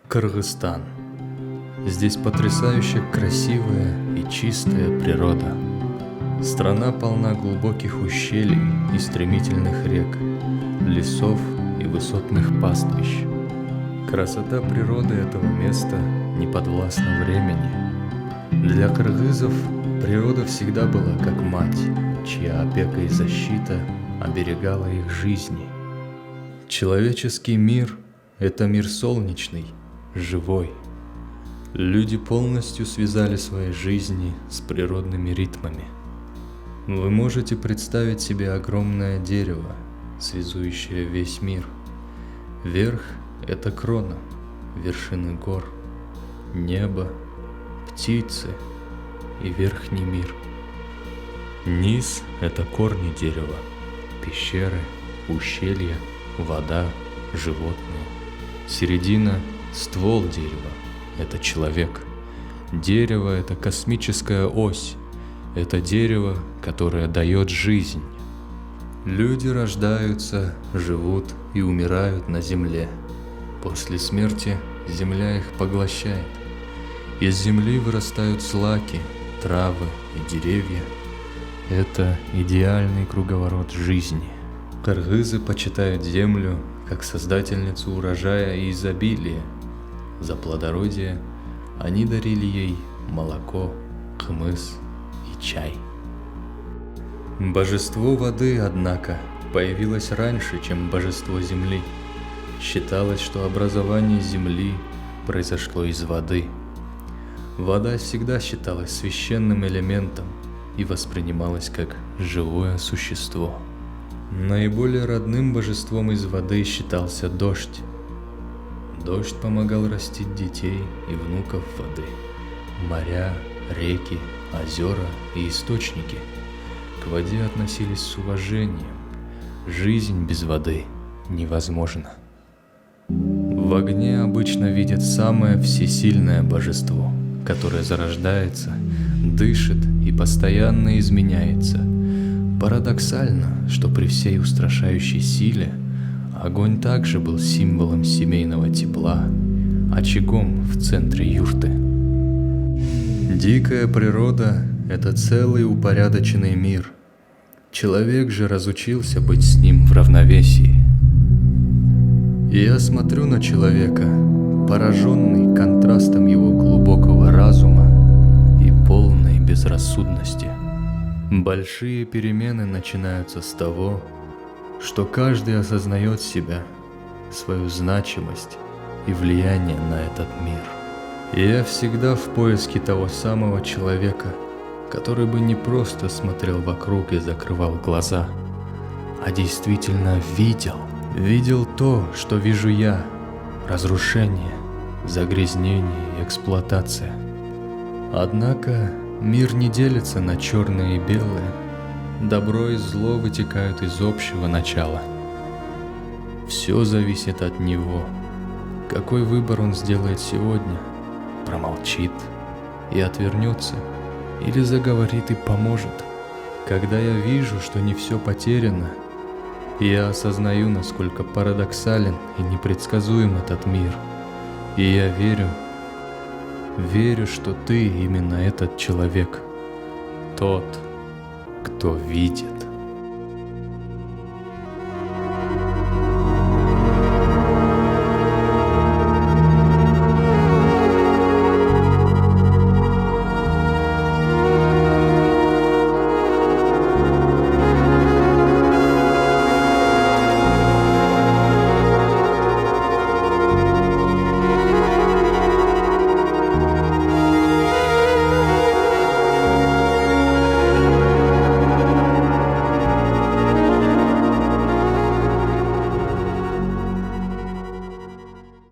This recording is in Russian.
Кыргызстан. Здесь потрясающе красивая и чистая природа. Страна полна глубоких ущелий и стремительных рек, лесов и высотных пастбищ. Красота природы этого места не подвластна времени. Для кыргызов природа всегда была как мать, чья опека и защита оберегала их жизни. Человеческий мир — это мир солнечный, живой. Люди полностью связали свои жизни с природными ритмами. Вы можете представить себе огромное дерево, связующее весь мир. Верх — это крона, вершины гор, небо, птицы и верхний мир. Низ — это корни дерева, пещеры, ущелья, вода, животные. Середина — ствол дерева, это человек. Дерево — это космическая ось, это дерево, которое дает жизнь. Люди рождаются, живут и умирают на земле. После смерти земля их поглощает. Из земли вырастают злаки, травы и деревья. Это идеальный круговорот жизни. Кыргызы почитают землю как создательницу урожая и изобилия. За плодородие они дарили ей молоко, хмыз и чай. Божество воды, однако, появилось раньше, чем божество земли. Считалось, что образование земли произошло из воды. Вода всегда считалась священным элементом и воспринималась как живое существо. Наиболее родным божеством из воды считался дождь. Дождь помогал растить детей и внуков воды. Моря, реки, озера и источники к воде относились с уважением. Жизнь без воды невозможна. В огне обычно видят самое всесильное божество, которое зарождается, дышит и постоянно изменяется. Парадоксально, что при всей устрашающей силе огонь также был символом семейного тепла, очагом в центре юрты. Дикая природа — это целый упорядоченный мир. Человек же разучился быть с ним в равновесии. И я смотрю на человека, пораженный контрастом его глубокого разума и полной безрассудности. Большие перемены начинаются с того, что каждый осознает себя, свою значимость и влияние на этот мир. И я всегда в поиске того самого человека, который бы не просто смотрел вокруг и закрывал глаза, а действительно видел то, что вижу я: разрушение, загрязнение и эксплуатация. Однако мир не делится на черное и белое. Добро и зло вытекают из общего начала. Все зависит от него. Какой выбор он сделает сегодня? Промолчит и отвернется, или заговорит и поможет? Когда я вижу, что не все потеряно, я осознаю, насколько парадоксален и непредсказуем этот мир. И я верю, что ты именно этот человек, тот, кто видит.